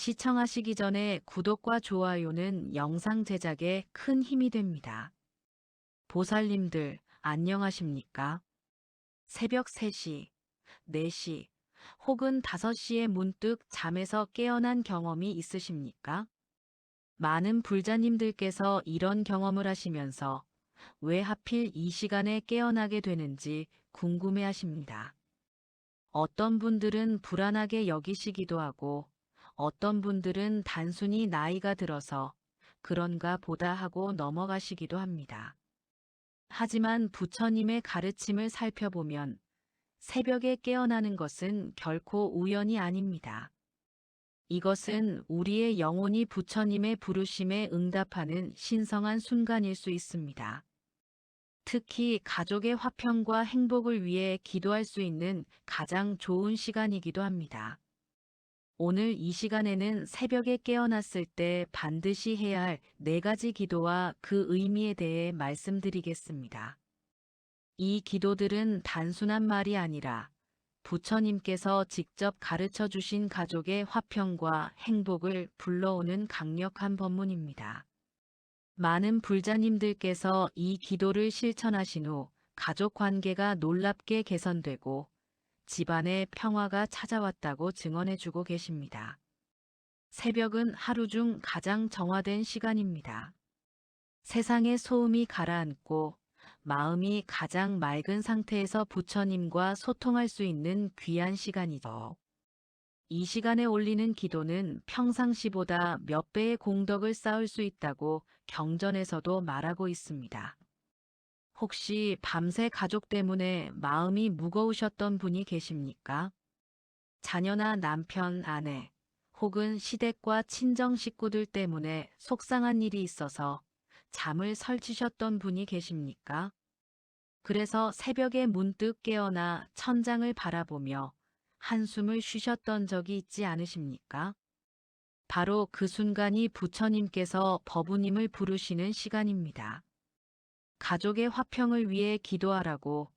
시청하시기 전에 구독과 좋아요는 영상 제작에 큰 힘이 됩니다. 보살님들, 안녕하십니까? 새벽 3시, 4시, 혹은 5시에 문득 잠에서 깨어난 경험이 있으십니까? 많은 불자님들께서 이런 경험을 하시면서 왜 하필 이 시간에 깨어나게 되는지 궁금해 하십니다. 어떤 분들은 불안하게 여기시기도 하고 어떤 분들은 단순히 나이가 들어서 그런가 보다 하고 넘어가시기도 합니다. 하지만 부처님의 가르침을 살펴보면 새벽에 깨어나는 것은 결코 우연이 아닙니다. 이것은 우리의 영혼이 부처님의 부르심에 응답하는 신성한 순간일 수 있습니다. 특히 가족의 화평과 행복을 위해 기도할 수 있는 가장 좋은 시간이기도 합니다. 오늘 이 시간에는 새벽에 깨어났을 때 반드시 해야 할 4가지 기도와 그 의미에 대해 말씀드리겠습니다. 이 기도들은 단순한 말이 아니라 부처님께서 직접 가르쳐 주신 가족의 화평과 행복을 불러오는 강력한 법문입니다. 많은 불자님들께서 이 기도를 실천하신 후 가족 관계가 놀랍게 개선되고 집안에 평화가 찾아왔다고 증언해주고 계십니다. 새벽은 하루 중 가장 정화된 시간입니다. 세상의 소음이 가라앉고 마음이 가장 맑은 상태에서 부처님과 소통할 수 있는 귀한 시간이죠. 이 시간에 올리는 기도는 평상시보다 몇 배의 공덕을 쌓을 수 있다고 경전에서도 말하고 있습니다. 혹시 밤새 가족 때문에 마음이 무거우셨던 분이 계십니까? 자녀나 남편, 아내, 혹은 시댁과 친정 식구들 때문에 속상한 일이 있어서 잠을 설치셨던 분이 계십니까? 그래서 새벽에 문득 깨어나 천장을 바라보며 한숨을 쉬셨던 적이 있지 않으십니까? 바로 그 순간이 부처님께서 법우님을 부르시는 시간입니다. 가족의 화평을 위해 기도하라고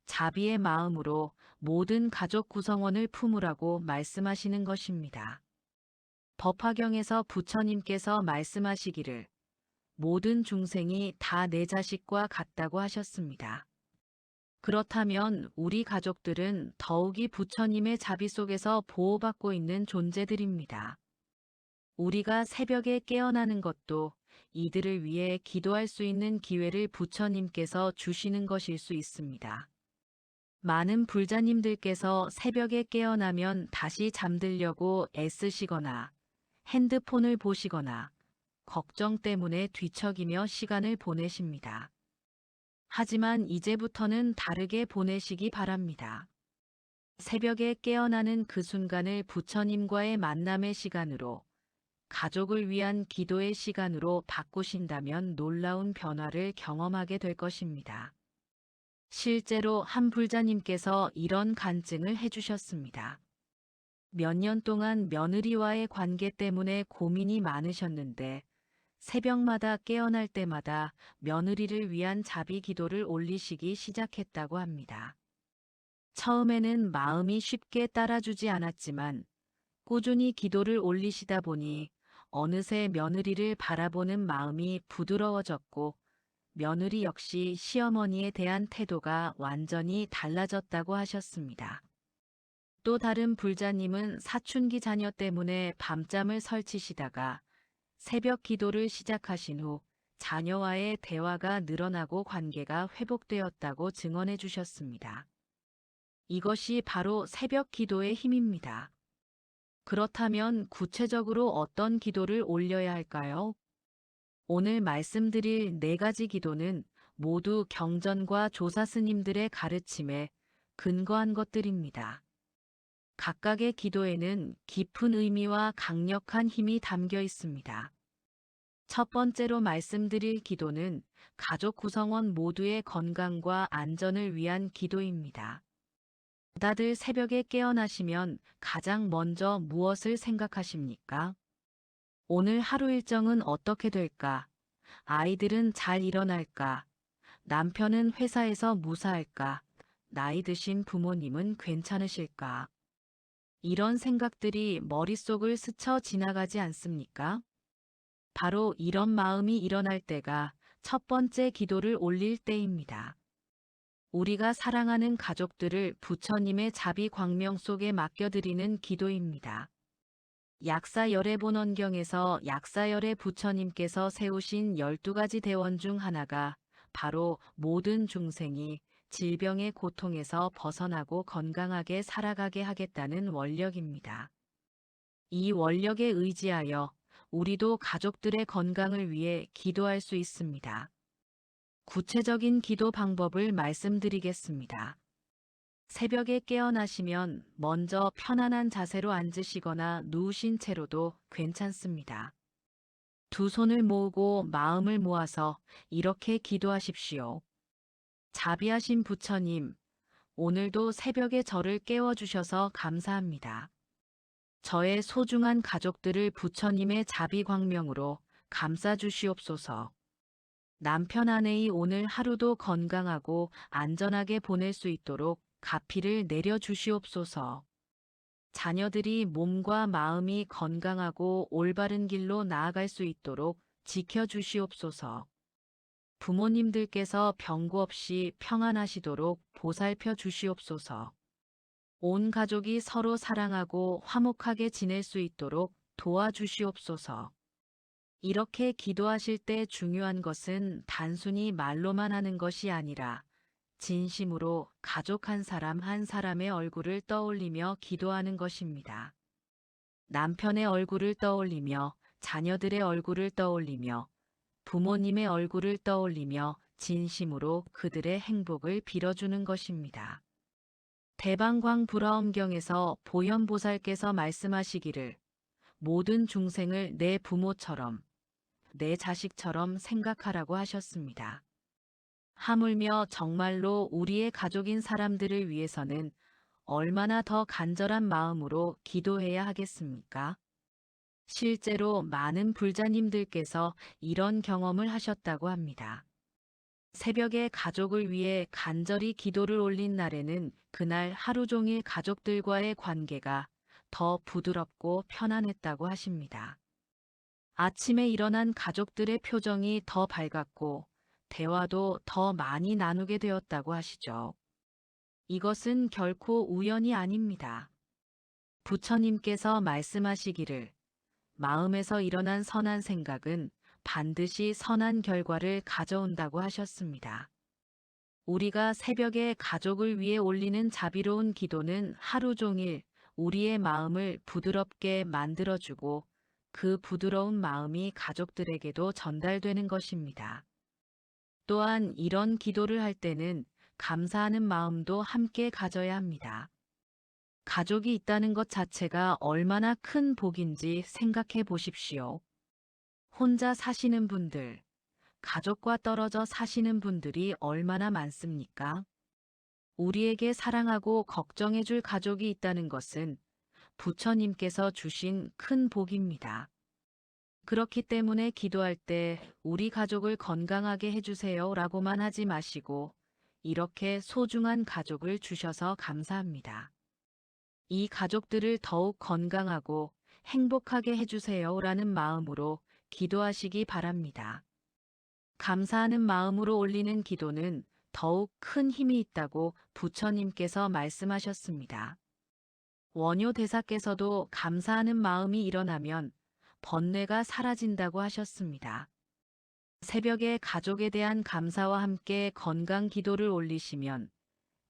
자비의 마음으로 모든 가족 구성원을 품으라고 말씀하시는 것입니다. 법화경에서 부처님께서 말씀하시기를 모든 중생이 다 내 자식과 같다고 하셨습니다. 그렇다면 우리 가족들은 더욱이 부처님의 자비 속에서 보호받고 있는 존재들입니다. 우리가 새벽에 깨어나는 것도 이들을 위해 기도할 수 있는 기회를 부처님께서 주시는 것일 수 있습니다. 많은 불자님들께서 새벽에 깨어나면 다시 잠들려고 애쓰시거나 핸드폰을 보시거나 걱정 때문에 뒤척이며 시간을 보내십니다. 하지만 이제부터는 다르게 보내시기 바랍니다. 새벽에 깨어나는 그 순간을 부처님과의 만남의 시간으로 가족을 위한 기도의 시간으로 바꾸신다면 놀라운 변화를 경험하게 될 것입니다. 실제로 한 불자님께서 이런 간증을 해주셨습니다. 몇 년 동안 며느리와의 관계 때문에 고민이 많으셨는데 새벽마다 깨어날 때마다 며느리를 위한 자비 기도를 올리시기 시작했다고 합니다. 처음에는 마음이 쉽게 따라주지 않았지만 꾸준히 기도를 올리시다 보니 어느새 며느리를 바라보는 마음이 부드러워졌고 며느리 역시 시어머니에 대한 태도가 완전히 달라졌다고 하셨습니다. 또 다른 불자님은 사춘기 자녀 때문에 밤잠을 설치시다가 새벽 기도를 시작하신 후 자녀와의 대화가 늘어나고 관계가 회복되었다고 증언해 주셨습니다. 이것이 바로 새벽 기도의 힘입니다. 그렇다면 구체적으로 어떤 기도를 올려야 할까요? 오늘 말씀드릴 4가지 기도는 모두 경전과 조사 스님들의 가르침에 근거한 것들입니다. 각각의 기도에는 깊은 의미와 강력한 힘이 담겨 있습니다. 첫 번째로 말씀드릴 기도는 가족 구성원 모두의 건강과 안전을 위한 기도입니다. 다들 새벽에 깨어나시면 가장 먼저 무엇을 생각하십니까? 오늘 하루 일정은 어떻게 될까? 아이들은 잘 일어날까? 남편은 회사에서 무사할까? 나이 드신 부모님은 괜찮으실까? 이런 생각들이 머릿속을 스쳐 지나가지 않습니까? 바로 이런 마음이 일어날 때가 첫 번째 기도를 올릴 때입니다. 우리가 사랑하는 가족들을 부처님의 자비 광명 속에 맡겨드리는 기도입니다. 약사열애본원경에서 약사열애 부처님께서 세우신 12가지 대원 중 하나가 바로 모든 중생이 질병의 고통에서 벗어나고 건강하게 살아가게 하겠다는 원력입니다. 이 원력에 의지하여 우리도 가족들의 건강을 위해 기도할 수 있습니다. 구체적인 기도 방법을 말씀드리겠습니다. 새벽에 깨어나시면 먼저 편안한 자세로 앉으시거나 누우신 채로도 괜찮습니다. 두 손을 모으고 마음을 모아서 이렇게 기도하십시오. 자비하신 부처님, 오늘도 새벽에 저를 깨워주셔서 감사합니다. 저의 소중한 가족들을 부처님의 자비 광명으로 감싸주시옵소서. 남편 아내의 오늘 하루도 건강하고 안전하게 보낼 수 있도록 가피를 내려주시옵소서. 자녀들이 몸과 마음이 건강하고 올바른 길로 나아갈 수 있도록 지켜주시옵소서. 부모님들께서 병고 없이 평안하시도록 보살펴 주시옵소서. 온 가족이 서로 사랑하고 화목하게 지낼 수 있도록 도와주시옵소서. 이렇게 기도하실 때 중요한 것은 단순히 말로만 하는 것이 아니라 진심으로 가족 한 사람 한 사람의 얼굴을 떠올리며 기도하는 것입니다. 남편의 얼굴을 떠올리며 자녀들의 얼굴을 떠올리며 부모님의 얼굴을 떠올리며 진심으로 그들의 행복을 빌어주는 것입니다. 대방광 불화엄경에서 보현보살께서 말씀하시기를 모든 중생을 내 부모처럼 내 자식처럼 생각하라고 하셨습니다. 하물며 정말로 우리의 가족인 사람들을 위해서는 얼마나 더 간절한 마음으로 기도해야 하겠습니까? 실제로 많은 불자님들께서 이런 경험을 하셨다고 합니다. 새벽에 가족을 위해 간절히 기도를 올린 날에는 그날 하루 종일 가족들과의 관계가 더 부드럽고 편안했다고 하십니다. 아침에 일어난 가족들의 표정이 더 밝았고 대화도 더 많이 나누게 되었다고 하시죠. 이것은 결코 우연이 아닙니다. 부처님께서 말씀하시기를 마음에서 일어난 선한 생각은 반드시 선한 결과를 가져온다고 하셨습니다. 우리가 새벽에 가족을 위해 올리는 자비로운 기도는 하루 종일 우리의 마음을 부드럽게 만들어주고 그 부드러운 마음이 가족들에게도 전달되는 것입니다. 또한 이런 기도를 할 때는 감사하는 마음도 함께 가져야 합니다. 가족이 있다는 것 자체가 얼마나 큰 복인지 생각해 보십시오. 혼자 사시는 분들, 가족과 떨어져 사시는 분들이 얼마나 많습니까? 우리에게 사랑하고 걱정해 줄 가족이 있다는 것은 부처님께서 주신 큰 복입니다. 그렇기 때문에 기도할 때 우리 가족을 건강하게 해주세요 라고만 하지 마시고 이렇게 소중한 가족을 주셔서 감사합니다. 이 가족들을 더욱 건강하고 행복하게 해주세요 라는 마음으로 기도하시기 바랍니다. 감사하는 마음으로 올리는 기도는 더욱 큰 힘이 있다고 부처님께서 말씀하셨습니다. 원효 대사께서도 감사하는 마음이 일어나면 번뇌가 사라진다고 하셨습니다. 새벽에 가족에 대한 감사와 함께 건강 기도를 올리시면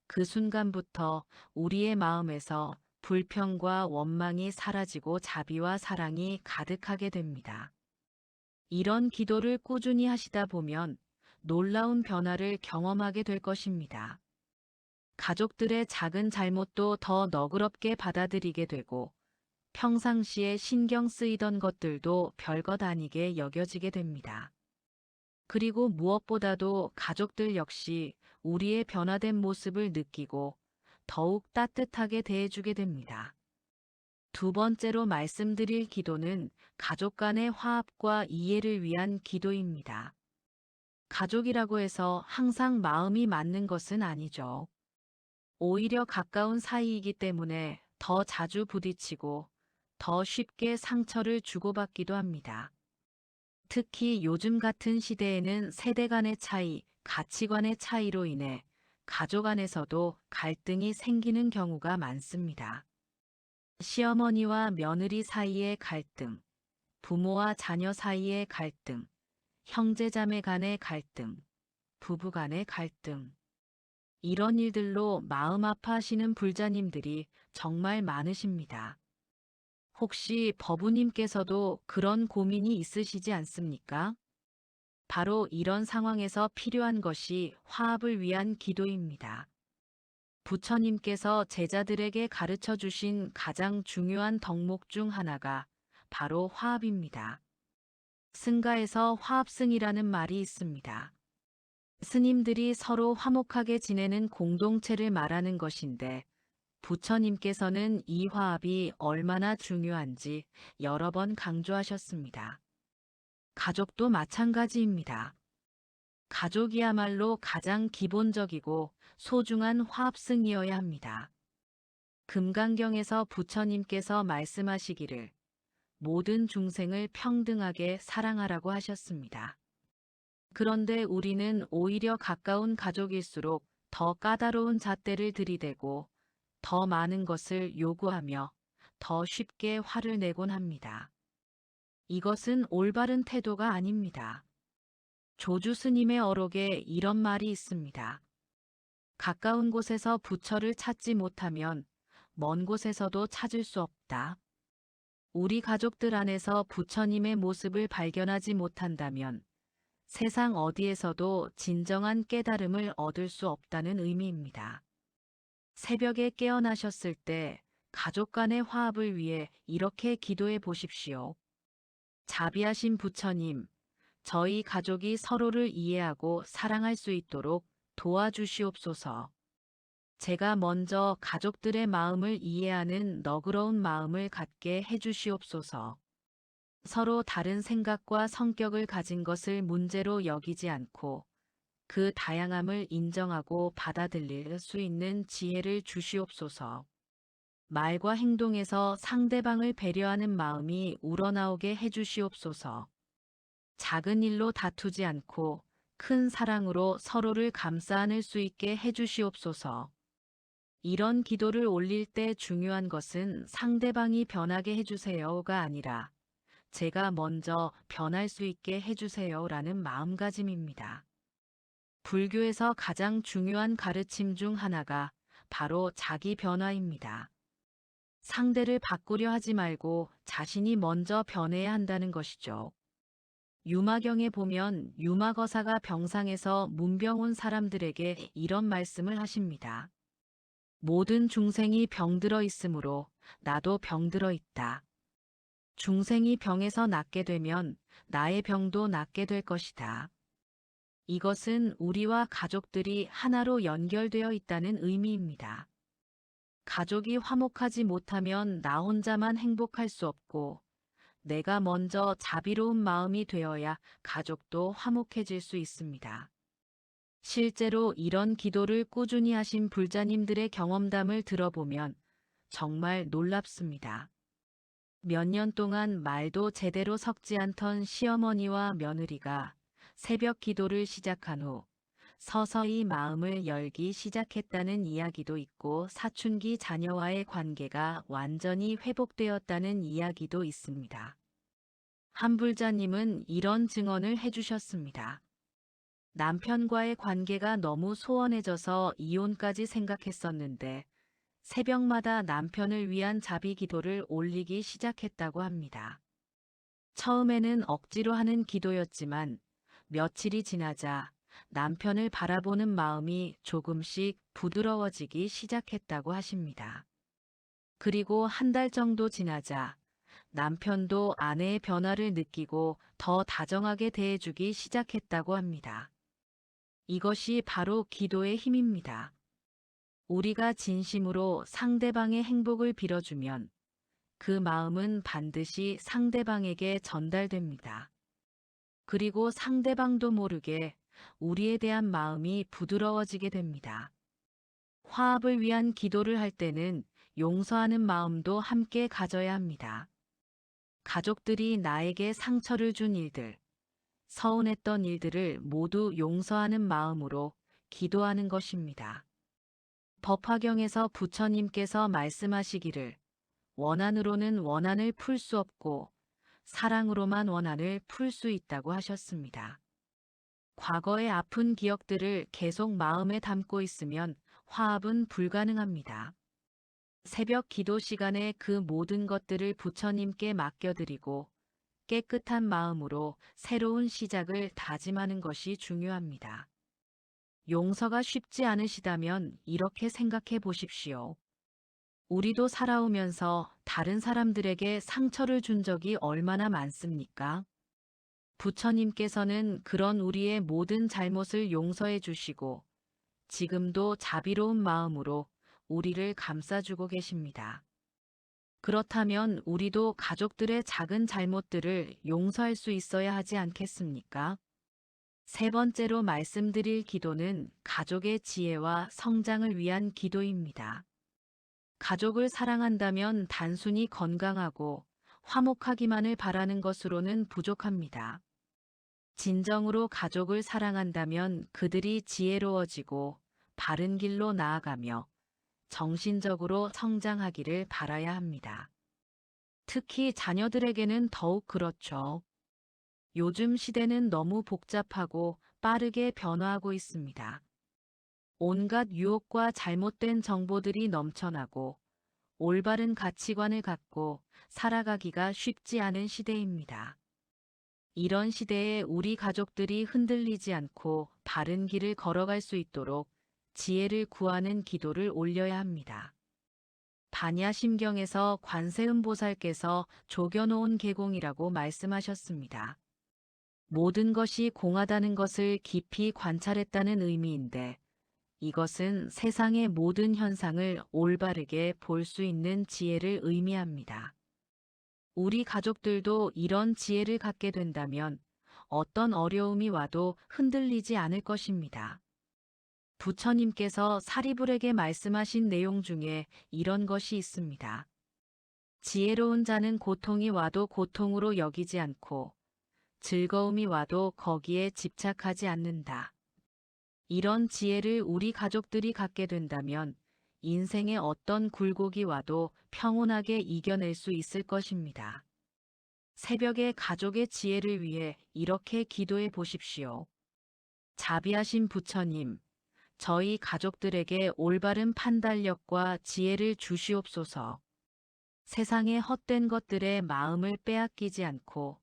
그 순간부터 우리의 마음에서 불평과 원망이 사라지고 자비와 사랑이 가득하게 됩니다. 이런 기도를 꾸준히 하시다 보면 놀라운 변화를 경험하게 될 것입니다. 가족들의 작은 잘못도 더 너그럽게 받아들이게 되고 평상시에 신경 쓰이던 것들도 별것 아니게 여겨지게 됩니다. 그리고 무엇보다도 가족들 역시 우리의 변화된 모습을 느끼고 더욱 따뜻하게 대해주게 됩니다. 두 번째로 말씀드릴 기도는 가족 간의 화합과 이해를 위한 기도입니다. 가족이라고 해서 항상 마음이 맞는 것은 아니죠. 오히려 가까운 사이이기 때문에 더 자주 부딪히고 더 쉽게 상처를 주고받기도 합니다. 특히 요즘 같은 시대에는 세대 간의 차이, 가치관의 차이로 인해 가족 안에서도 갈등이 생기는 경우가 많습니다. 시어머니와 며느리 사이의 갈등, 부모와 자녀 사이의 갈등, 형제자매 간의 갈등, 부부 간의 갈등. 이런 일들로 마음 아파하시는 불자님들이 정말 많으십니다. 혹시 법우님께서도 그런 고민이 있으시지 않습니까? 바로 이런 상황에서 필요한 것이 화합을 위한 기도입니다. 부처님께서 제자들에게 가르쳐 주신 가장 중요한 덕목 중 하나가 바로 화합입니다. 승가에서 화합승이라는 말이 있습니다. 스님들이 서로 화목하게 지내는 공동체를 말하는 것인데 부처님께서는 이 화합이 얼마나 중요한지 여러 번 강조하셨습니다. 가족도 마찬가지입니다. 가족이야말로 가장 기본적이고 소중한 화합승이어야 합니다. 금강경에서 부처님께서 말씀하시기를 모든 중생을 평등하게 사랑하라고 하셨습니다. 그런데 우리는 오히려 가까운 가족일수록 더 까다로운 잣대를 들이대고 더 많은 것을 요구하며 더 쉽게 화를 내곤 합니다. 이것은 올바른 태도가 아닙니다. 조주 스님의 어록에 이런 말이 있습니다. 가까운 곳에서 부처를 찾지 못하면 먼 곳에서도 찾을 수 없다. 우리 가족들 안에서 부처님의 모습을 발견하지 못한다면 세상 어디에서도 진정한 깨달음을 얻을 수 없다는 의미입니다. 새벽에 깨어나셨을 때 가족 간의 화합을 위해 이렇게 기도해 보십시오. 자비하신 부처님, 저희 가족이 서로를 이해하고 사랑할 수 있도록 도와주시옵소서. 제가 먼저 가족들의 마음을 이해하는 너그러운 마음을 갖게 해주시옵소서. 서로 다른 생각과 성격을 가진 것을 문제로 여기지 않고 그 다양함을 인정하고 받아들일 수 있는 지혜를 주시옵소서. 말과 행동에서 상대방을 배려하는 마음이 우러나오게 해주시옵소서. 작은 일로 다투지 않고 큰 사랑으로 서로를 감싸 안을 수 있게 해주시옵소서. 이런 기도를 올릴 때 중요한 것은 상대방이 변하게 해주세요가 아니라 제가 먼저 변할 수 있게 해주세요라는 마음가짐입니다. 불교에서 가장 중요한 가르침 중 하나가 바로 자기 변화입니다. 상대를 바꾸려 하지 말고 자신이 먼저 변해야 한다는 것이죠. 유마경에 보면 유마거사가 병상에서 문병 온 사람들에게 이런 말씀을 하십니다. 모든 중생이 병들어 있으므로 나도 병들어 있다. 중생이 병에서 낫게 되면 나의 병도 낫게 될 것이다. 이것은 우리와 가족들이 하나로 연결되어 있다는 의미입니다. 가족이 화목하지 못하면 나 혼자만 행복할 수 없고 내가 먼저 자비로운 마음이 되어야 가족도 화목해질 수 있습니다. 실제로 이런 기도를 꾸준히 하신 불자님들의 경험담을 들어보면 정말 놀랍습니다. 몇 년 동안 말도 제대로 섞지 않던 시어머니와 며느리가 새벽 기도를 시작한 후 서서히 마음을 열기 시작했다는 이야기도 있고 사춘기 자녀와의 관계가 완전히 회복되었다는 이야기도 있습니다. 한 불자님은 이런 증언을 해주셨습니다. 남편과의 관계가 너무 소원해져서 이혼까지 생각했었는데 새벽마다 남편을 위한 자비 기도를 올리기 시작했다고 합니다. 처음에는 억지로 하는 기도였지만 며칠이 지나자 남편을 바라보는 마음이 조금씩 부드러워지기 시작했다고 하십니다. 그리고 한 달 정도 지나자 남편도 아내의 변화를 느끼고 더 다정하게 대해주기 시작했다고 합니다. 이것이 바로 기도의 힘입니다. 우리가 진심으로 상대방의 행복을 빌어주면 그 마음은 반드시 상대방에게 전달됩니다. 그리고 상대방도 모르게 우리에 대한 마음이 부드러워지게 됩니다. 화합을 위한 기도를 할 때는 용서하는 마음도 함께 가져야 합니다. 가족들이 나에게 상처를 준 일들, 서운했던 일들을 모두 용서하는 마음으로 기도하는 것입니다. 법화경에서 부처님께서 말씀하시기를 원한으로는 원한을 풀 수 없고 사랑으로만 원한을 풀 수 있다고 하셨습니다. 과거의 아픈 기억들을 계속 마음에 담고 있으면 화합은 불가능합니다. 새벽 기도 시간에 그 모든 것들을 부처님께 맡겨드리고 깨끗한 마음으로 새로운 시작을 다짐하는 것이 중요합니다. 용서가 쉽지 않으시다면 이렇게 생각해 보십시오. 우리도 살아오면서 다른 사람들에게 상처를 준 적이 얼마나 많습니까? 부처님께서는 그런 우리의 모든 잘못을 용서해 주시고 지금도 자비로운 마음으로 우리를 감싸주고 계십니다. 그렇다면 우리도 가족들의 작은 잘못들을 용서할 수 있어야 하지 않겠습니까? 세 번째로 말씀드릴 기도는 가족의 지혜와 성장을 위한 기도입니다. 가족을 사랑한다면 단순히 건강하고 화목하기만을 바라는 것으로는 부족합니다. 진정으로 가족을 사랑한다면 그들이 지혜로워지고 바른 길로 나아가며 정신적으로 성장하기를 바라야 합니다. 특히 자녀들에게는 더욱 그렇죠. 요즘 시대는 너무 복잡하고 빠르게 변화하고 있습니다. 온갖 유혹과 잘못된 정보들이 넘쳐나고 올바른 가치관을 갖고 살아가기가 쉽지 않은 시대입니다. 이런 시대에 우리 가족들이 흔들리지 않고 바른 길을 걸어갈 수 있도록 지혜를 구하는 기도를 올려야 합니다. 반야심경에서 관세음보살께서 조겨놓은 계공이라고 말씀하셨습니다. 모든 것이 공하다는 것을 깊이 관찰했다는 의미인데 이것은 세상의 모든 현상을 올바르게 볼 수 있는 지혜를 의미합니다. 우리 가족들도 이런 지혜를 갖게 된다면 어떤 어려움이 와도 흔들리지 않을 것입니다. 부처님께서 사리불에게 말씀하신 내용 중에 이런 것이 있습니다. 지혜로운 자는 고통이 와도 고통으로 여기지 않고 즐거움이 와도 거기에 집착하지 않는다. 이런 지혜를 우리 가족들이 갖게 된다면 인생의 어떤 굴곡이 와도 평온하게 이겨낼 수 있을 것입니다. 새벽에 가족의 지혜를 위해 이렇게 기도해 보십시오. 자비하신 부처님, 저희 가족들에게 올바른 판단력과 지혜를 주시옵소서. 세상의 헛된 것들에 마음을 빼앗기지 않고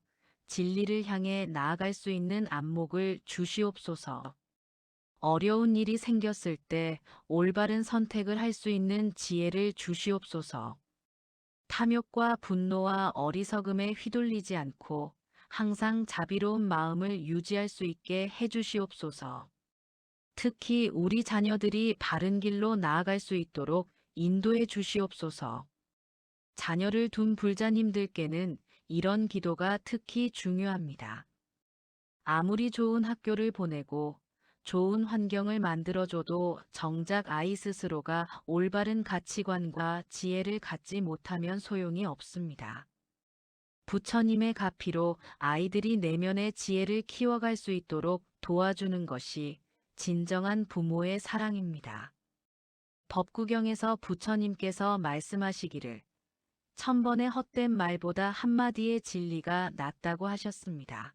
진리를 향해 나아갈 수 있는 안목을 주시옵소서. 어려운 일이 생겼을 때 올바른 선택을 할 수 있는 지혜를 주시옵소서. 탐욕과 분노와 어리석음에 휘둘리지 않고 항상 자비로운 마음을 유지할 수 있게 해주시옵소서. 특히 우리 자녀들이 바른 길로 나아갈 수 있도록 인도해 주시옵소서. 자녀를 둔 불자님들께는 이런 기도가 특히 중요합니다. 아무리 좋은 학교를 보내고 좋은 환경을 만들어줘도 정작 아이 스스로가 올바른 가치관과 지혜를 갖지 못하면 소용이 없습니다. 부처님의 가피로 아이들이 내면의 지혜를 키워갈 수 있도록 도와주는 것이 진정한 부모의 사랑입니다. 법구경에서 부처님께서 말씀하시기를 1000번의 헛된 말보다 한마디의 진리가 낫다고 하셨습니다.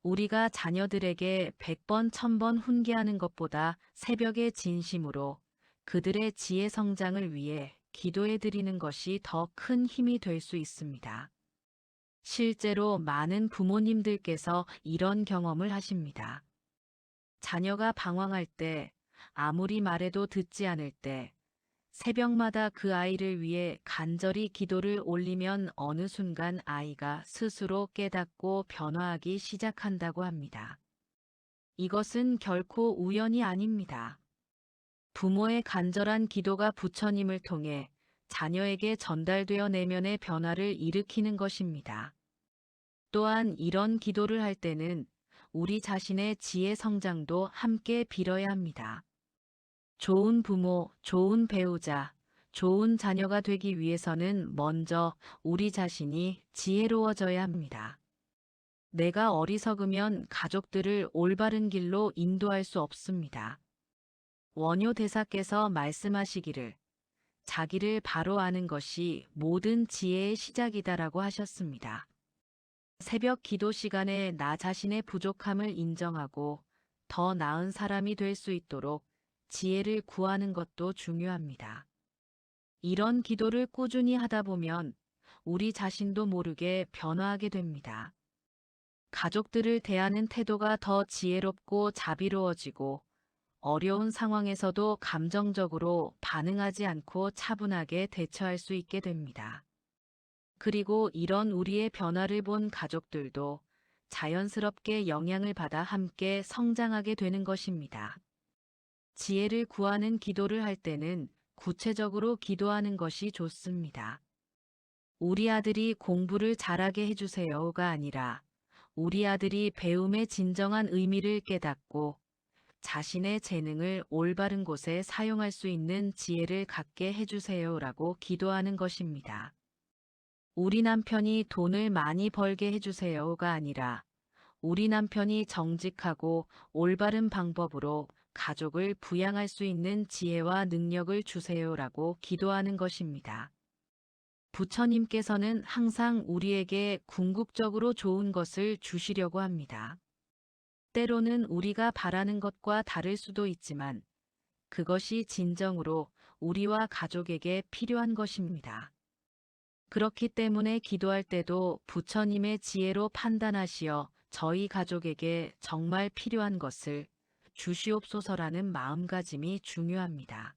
우리가 자녀들에게 100번, 1000번 훈계하는 것보다 새벽에 진심으로 그들의 지혜 성장을 위해 기도해 드리는 것이 더 큰 힘이 될 수 있습니다. 실제로 많은 부모님들께서 이런 경험을 하십니다. 자녀가 방황할 때, 아무리 말해도 듣지 않을 때, 새벽마다 그 아이를 위해 간절히 기도를 올리면 어느 순간 아이가 스스로 깨닫고 변화하기 시작한다고 합니다. 이것은 결코 우연이 아닙니다. 부모의 간절한 기도가 부처님을 통해 자녀에게 전달되어 내면의 변화를 일으키는 것입니다. 또한 이런 기도를 할 때는 우리 자신의 지혜 성장도 함께 빌어야 합니다. 좋은 부모, 좋은 배우자, 좋은 자녀가 되기 위해서는 먼저 우리 자신이 지혜로워져야 합니다. 내가 어리석으면 가족들을 올바른 길로 인도할 수 없습니다. 원효 대사께서 말씀하시기를 자기를 바로 아는 것이 모든 지혜의 시작이다라고 하셨습니다. 새벽 기도 시간에 나 자신의 부족함을 인정하고 더 나은 사람이 될 수 있도록 지혜를 구하는 것도 중요합니다. 이런 기도를 꾸준히 하다 보면 우리 자신도 모르게 변화하게 됩니다. 가족들을 대하는 태도가 더 지혜롭고 자비로워지고 어려운 상황에서도 감정적으로 반응하지 않고 차분하게 대처할 수 있게 됩니다. 그리고 이런 우리의 변화를 본 가족들도 자연스럽게 영향을 받아 함께 성장하게 되는 것입니다. 지혜를 구하는 기도를 할 때는 구체적으로 기도하는 것이 좋습니다. 우리 아들이 공부를 잘하게 해주세요가 아니라 우리 아들이 배움의 진정한 의미를 깨닫고 자신의 재능을 올바른 곳에 사용할 수 있는 지혜를 갖게 해주세요라고 기도하는 것입니다. 우리 남편이 돈을 많이 벌게 해주세요가 아니라 우리 남편이 정직하고 올바른 방법으로 가족을 부양할 수 있는 지혜와 능력을 주세요라고 기도하는 것입니다. 부처님께서는 항상 우리에게 궁극적으로 좋은 것을 주시려고 합니다. 때로는 우리가 바라는 것과 다를 수도 있지만 그것이 진정으로 우리와 가족에게 필요한 것입니다. 그렇기 때문에 기도할 때도 부처님의 지혜로 판단하시어 저희 가족에게 정말 필요한 것을 주시옵소서라는 마음가짐이 중요합니다.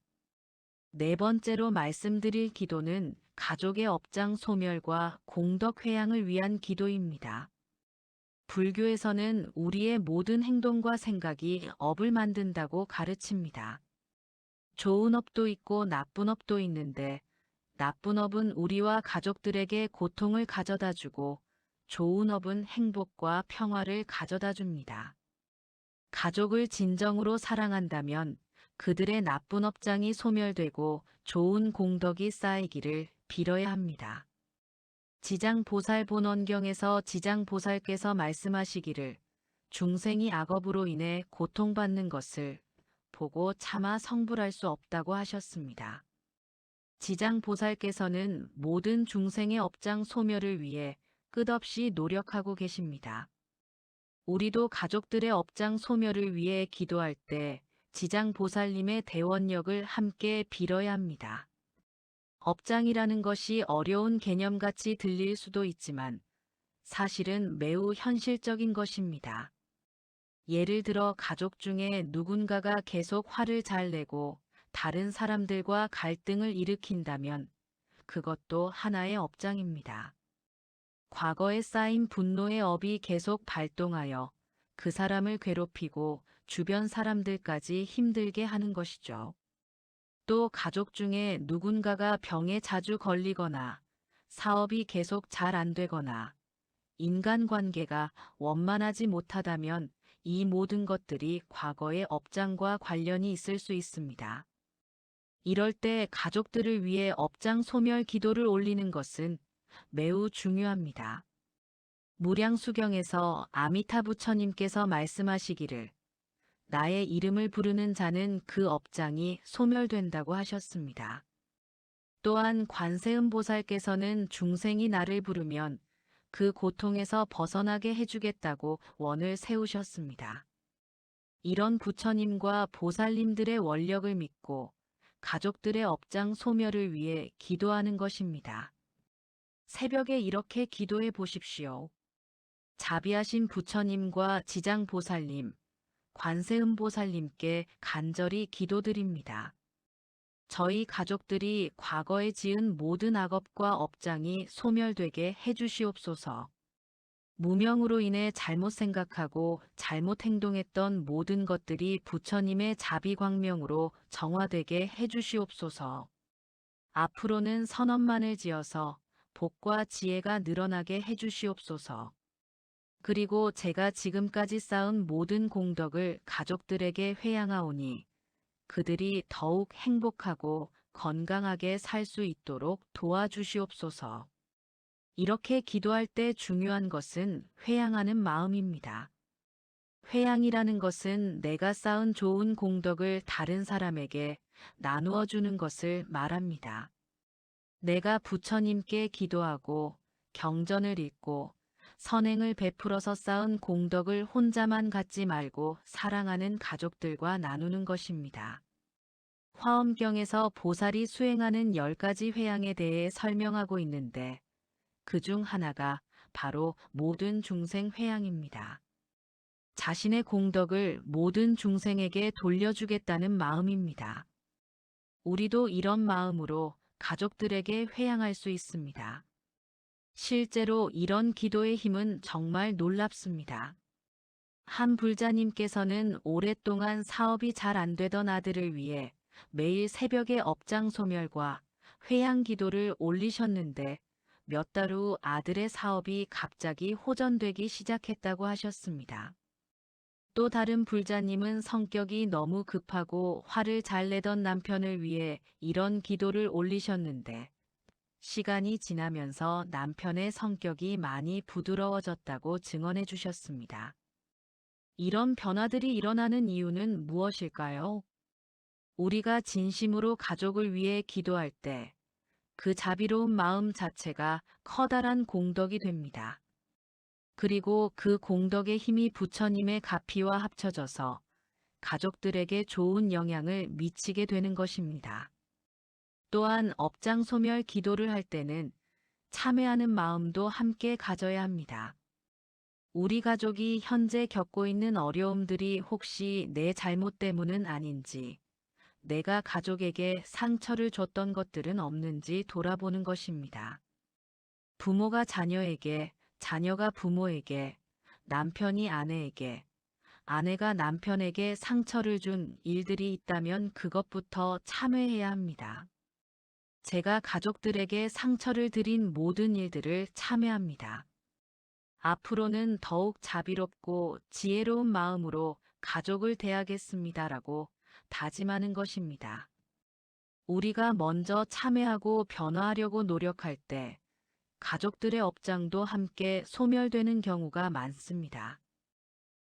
네 번째로 말씀드릴 기도는 가족의 업장 소멸과 공덕 회양을 위한 기도입니다. 불교에서는 우리의 모든 행동과 생각이 업을 만든다고 가르칩니다. 좋은 업도 있고 나쁜 업도 있는데 나쁜 업은 우리와 가족들에게 고통을 가져다 주고 좋은 업은 행복과 평화를 가져다 줍니다. 가족을 진정으로 사랑한다면 그들의 나쁜 업장이 소멸되고 좋은 공덕이 쌓이기를 빌어야 합니다. 지장보살본원경에서 지장보살께서 말씀하시기를 중생이 악업으로 인해 고통받는 것을 보고 차마 성불할 수 없다고 하셨습니다. 지장보살께서는 모든 중생의 업장 소멸을 위해 끝없이 노력하고 계십니다. 우리도 가족들의 업장 소멸을 위해 기도할 때 지장보살님의 대원력을 함께 빌어야 합니다. 업장이라는 것이 어려운 개념같이 들릴 수도 있지만 사실은 매우 현실적인 것입니다. 예를 들어 가족 중에 누군가가 계속 화를 잘 내고 다른 사람들과 갈등을 일으킨다면 그것도 하나의 업장입니다. 과거에 쌓인 분노의 업이 계속 발동하여 그 사람을 괴롭히고 주변 사람들까지 힘들게 하는 것이죠. 또 가족 중에 누군가가 병에 자주 걸리거나 사업이 계속 잘 안 되거나 인간관계가 원만하지 못하다면 이 모든 것들이 과거의 업장과 관련이 있을 수 있습니다. 이럴 때 가족들을 위해 업장 소멸 기도를 올리는 것은 매우 중요합니다. 무량수경에서 아미타 부처님께서 말씀하시기를 나의 이름을 부르는 자는 그 업장이 소멸된다고 하셨습니다. 또한 관세음보살께서는 중생이 나를 부르면 그 고통에서 벗어나게 해주겠다고 원을 세우셨습니다. 이런 부처님과 보살님들의 원력을 믿고 가족들의 업장 소멸을 위해 기도하는 것입니다. 새벽에 이렇게 기도해 보십시오. 자비하신 부처님과 지장보살님, 관세음보살님께 간절히 기도드립니다. 저희 가족들이 과거에 지은 모든 악업과 업장이 소멸되게 해주시옵소서. 무명으로 인해 잘못 생각하고 잘못 행동했던 모든 것들이 부처님의 자비광명으로 정화되게 해주시옵소서. 앞으로는 선업만을 지어서 복과 지혜가 늘어나게 해주시옵소서. 그리고 제가 지금까지 쌓은 모든 공덕을 가족들에게 회양하오니 그들이 더욱 행복하고 건강하게 살 수 있도록 도와주시옵소서. 이렇게 기도할 때 중요한 것은 회양하는 마음입니다. 회양이라는 것은 내가 쌓은 좋은 공덕을 다른 사람에게 나누어 주는 것을 말합니다. 내가 부처님께 기도하고 경전을 읽고 선행을 베풀어서 쌓은 공덕을 혼자만 갖지 말고 사랑하는 가족들과 나누는 것입니다. 화엄경에서 보살이 수행하는 10가지 회양에 대해 설명하고 있는데 그 중 하나가 바로 모든 중생 회양입니다. 자신의 공덕을 모든 중생에게 돌려주겠다는 마음입니다. 우리도 이런 마음으로 가족들에게 회양할 수 있습니다. 실제로 이런 기도의 힘은 정말 놀랍습니다. 한 불자님께서는 오랫동안 사업이 잘 안 되던 아들을 위해 매일 새벽에 업장 소멸과 회양 기도를 올리셨는데 몇 달 후 아들의 사업이 갑자기 호전되기 시작했다고 하셨습니다. 또 다른 불자님은 성격이 너무 급하고 화를 잘 내던 남편을 위해 이런 기도를 올리셨는데 시간이 지나면서 남편의 성격이 많이 부드러워졌다고 증언해 주셨습니다. 이런 변화들이 일어나는 이유는 무엇일까요? 우리가 진심으로 가족을 위해 기도할 때 그 자비로운 마음 자체가 커다란 공덕이 됩니다. 그리고 그 공덕의 힘이 부처님의 가피와 합쳐져서 가족들에게 좋은 영향을 미치게 되는 것입니다. 또한 업장 소멸 기도를 할 때는 참회하는 마음도 함께 가져야 합니다. 우리 가족이 현재 겪고 있는 어려움들이 혹시 내 잘못 때문은 아닌지, 내가 가족에게 상처를 줬던 것들은 없는지 돌아보는 것입니다. 부모가 자녀에게, 자녀가 부모에게, 남편이 아내에게, 아내가 남편에게 상처를 준 일들이 있다면 그것부터 참회해야 합니다. 제가 가족들에게 상처를 드린 모든 일들을 참회합니다. 앞으로는 더욱 자비롭고 지혜로운 마음으로 가족을 대하겠습니다라고 다짐하는 것입니다. 우리가 먼저 참회하고 변화하려고 노력할 때 가족들의 업장도 함께 소멸되는 경우가 많습니다.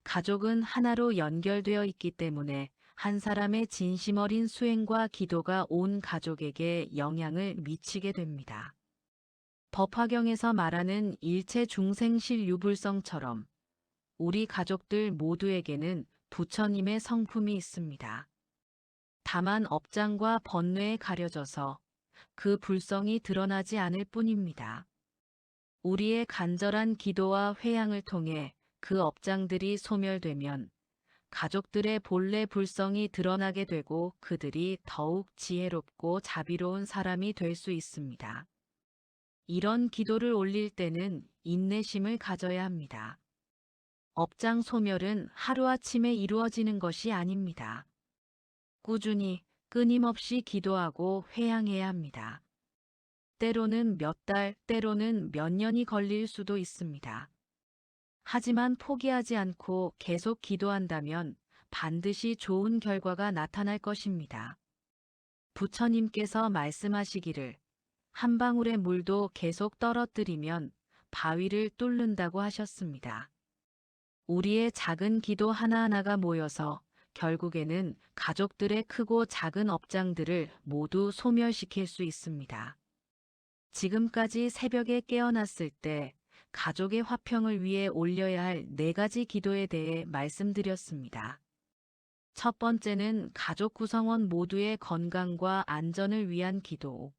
가족은 하나로 연결되어 있기 때문에 한 사람의 진심 어린 수행과 기도가 온 가족에게 영향을 미치게 됩니다. 법화경에서 말하는 일체 중생실 유불성처럼 우리 가족들 모두에게는 부처님의 성품이 있습니다. 다만 업장과 번뇌에 가려져서 그 불성이 드러나지 않을 뿐입니다. 우리의 간절한 기도와 회양을 통해 그 업장들이 소멸되면 가족들의 본래 불성이 드러나게 되고 그들이 더욱 지혜롭고 자비로운 사람이 될 수 있습니다. 이런 기도를 올릴 때는 인내심을 가져야 합니다. 업장 소멸은 하루아침에 이루어지는 것이 아닙니다. 꾸준히 끊임없이 기도하고 회양해야 합니다. 때로는 몇 달, 때로는 몇 년이 걸릴 수도 있습니다. 하지만 포기하지 않고 계속 기도한다면 반드시 좋은 결과가 나타날 것입니다. 부처님께서 말씀하시기를 한 방울의 물도 계속 떨어뜨리면 바위를 뚫는다고 하셨습니다. 우리의 작은 기도 하나하나가 모여서 결국에는 가족들의 크고 작은 업장들을 모두 소멸시킬 수 있습니다. 지금까지 새벽에 깨어났을 때 가족의 화평을 위해 올려야 할 4가지 기도에 대해 말씀드렸습니다. 첫 번째는 가족 구성원 모두의 건강과 안전을 위한 기도.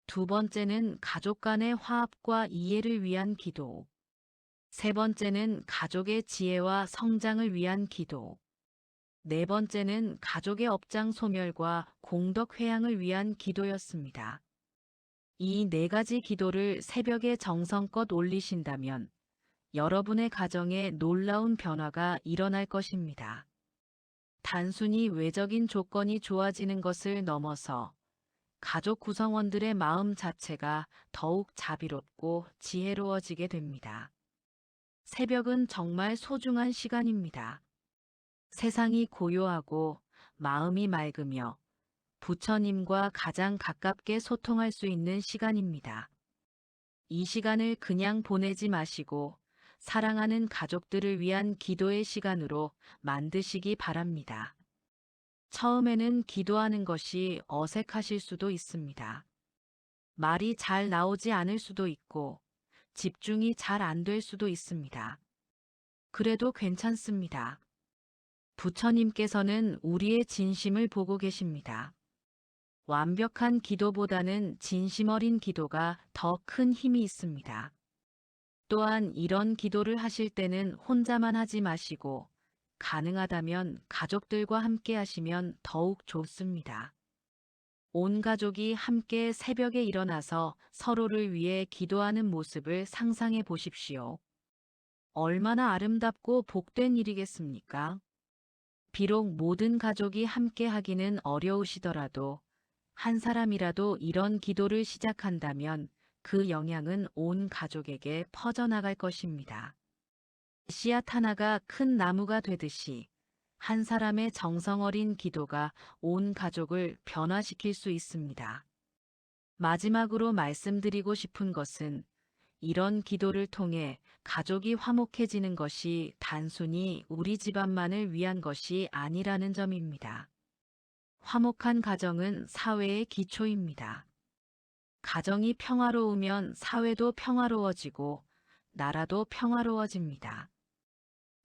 두 번째는 가족 간의 화합과 이해를 위한 기도. 세 번째는 가족의 지혜와 성장을 위한 기도. 네 번째는 가족의 업장 소멸과 공덕 회양을 위한 기도였습니다. 이 4가지 기도를 새벽에 정성껏 올리신다면 여러분의 가정에 놀라운 변화가 일어날 것입니다. 단순히 외적인 조건이 좋아지는 것을 넘어서 가족 구성원들의 마음 자체가 더욱 자비롭고 지혜로워지게 됩니다. 새벽은 정말 소중한 시간입니다. 세상이 고요하고 마음이 맑으며 부처님과 가장 가깝게 소통할 수 있는 시간입니다. 이 시간을 그냥 보내지 마시고 사랑하는 가족들을 위한 기도의 시간으로 만드시기 바랍니다. 처음에는 기도하는 것이 어색하실 수도 있습니다. 말이 잘 나오지 않을 수도 있고 집중이 잘 안 될 수도 있습니다. 그래도 괜찮습니다. 부처님께서는 우리의 진심을 보고 계십니다. 완벽한 기도보다는 진심 어린 기도가 더 큰 힘이 있습니다. 또한 이런 기도를 하실 때는 혼자만 하지 마시고 가능하다면 가족들과 함께 하시면 더욱 좋습니다. 온 가족이 함께 새벽에 일어나서 서로를 위해 기도하는 모습을 상상해 보십시오. 얼마나 아름답고 복된 일이겠습니까? 비록 모든 가족이 함께 하기는 어려우시더라도 한 사람이라도 이런 기도를 시작한다면 그 영향은 온 가족에게 퍼져나갈 것입니다. 씨앗 하나가 큰 나무가 되듯이 한 사람의 정성 어린 기도가 온 가족을 변화시킬 수 있습니다. 마지막으로 말씀드리고 싶은 것은 이런 기도를 통해 가족이 화목해지는 것이 단순히 우리 집안만을 위한 것이 아니라는 점입니다. 화목한 가정은 사회의 기초입니다. 가정이 평화로우면 사회도 평화로워지고 나라도 평화로워집니다.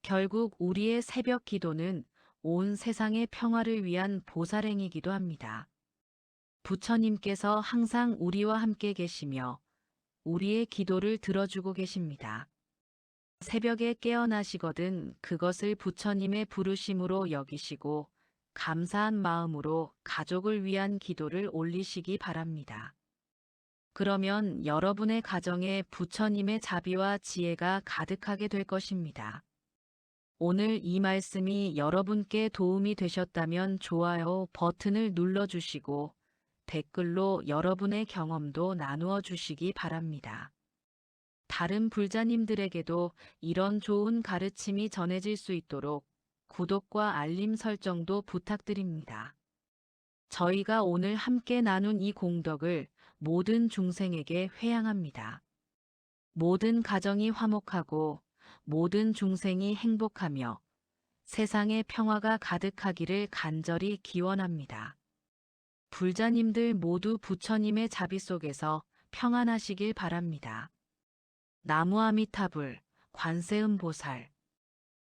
결국 우리의 새벽 기도는 온 세상의 평화를 위한 보살행이기도 합니다. 부처님께서 항상 우리와 함께 계시며 우리의 기도를 들어주고 계십니다. 새벽에 깨어나시거든 그것을 부처님의 부르심으로 여기시고 감사한 마음으로 가족을 위한 기도를 올리시기 바랍니다. 그러면 여러분의 가정에 부처님의 자비와 지혜가 가득하게 될 것입니다. 오늘 이 말씀이 여러분께 도움이 되셨다면 좋아요 버튼을 눌러주시고 댓글로 여러분의 경험도 나누어 주시기 바랍니다. 다른 불자님들에게도 이런 좋은 가르침이 전해질 수 있도록 구독과 알림 설정도 부탁드립니다. 저희가 오늘 함께 나눈 이 공덕을 모든 중생에게 회양합니다. 모든 가정이 화목하고 모든 중생이 행복하며 세상에 평화가 가득하기를 간절히 기원합니다. 불자님들 모두 부처님의 자비 속에서 평안하시길 바랍니다. 나무아미타불, 관세음보살